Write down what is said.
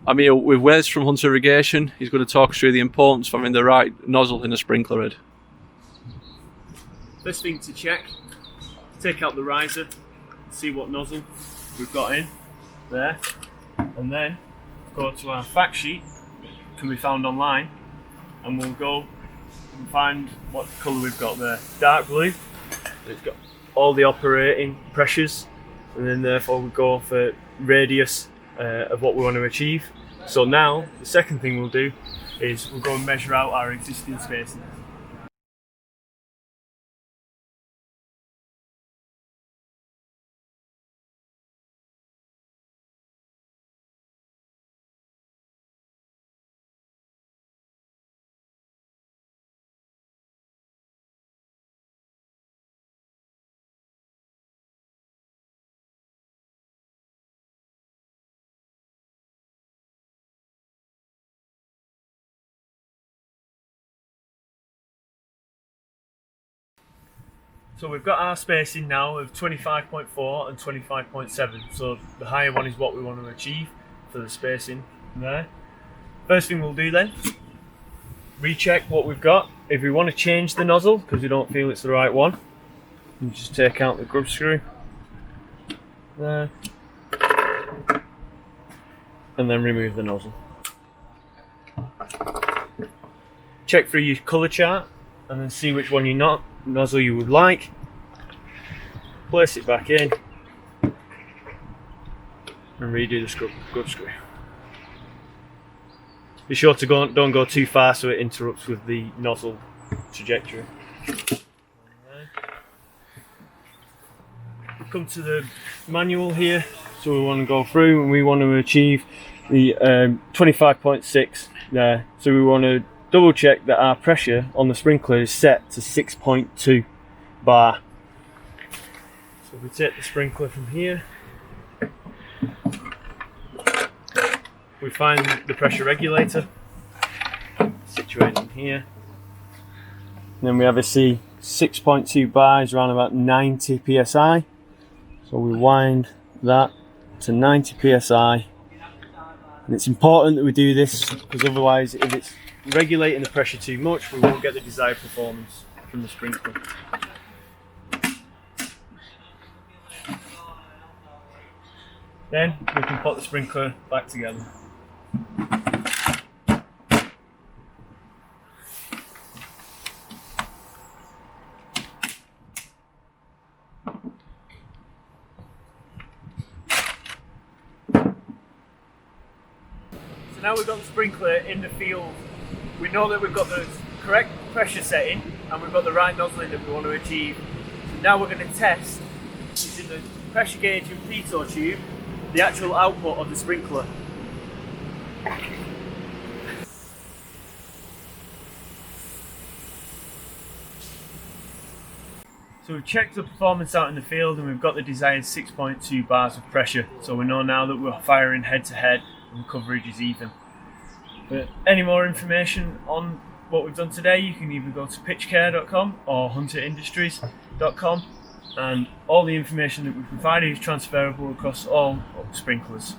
I'm here with Wes from Hunter Irrigation. He's going to talk us through the importance of having the right nozzle in a sprinkler head. First thing to check, take out the riser, see what nozzle we've got in there, and then go to our fact sheet, can be found online, and we'll go and find what colour we've got there. Dark blue, it's got all the operating pressures, and then therefore we go for radius of what we want to achieve. So now the second thing we'll do is we'll go and measure out our existing spacing. So we've got our spacing now of 25.4 and 25.7. So the higher one is what we want to achieve for the spacing there. First thing we'll do then, recheck what we've got. If we want to change the nozzle because we don't feel it's the right one, you just take out the grub screw there and then remove the nozzle. Check through your colour chart and then see which one nozzle you would like. Place it back in and redo the grub screw. Be sure to don't go too far so it interrupts with the nozzle trajectory. We come to the manual here, so we want to go through and we want to achieve the 25.6 there. So we want to double check that our pressure on the sprinkler is set to 6.2 bar. So we take the sprinkler from here, we find the pressure regulator situated in here, and then we have a see 6.2 bar is around about 90 psi, so we wind that to 90 psi, and it's important that we do this because otherwise if it's regulating the pressure too much we won't get the desired performance from the sprinkler. Then we can put the sprinkler back together. So now we've got the sprinkler in the field. We know that we've got the correct pressure setting and we've got the right nozzle that we want to achieve. So now we're going to test, using the pressure gauge and pitot tube, the actual output of the sprinkler. So we've checked the performance out in the field and we've got the desired 6.2 bars of pressure. So we know now that we're firing head to head and the coverage is even. For any more information on what we've done today, you can either go to pitchcare.com or hunterindustries.com, and all the information that we've provided is transferable across all sprinklers.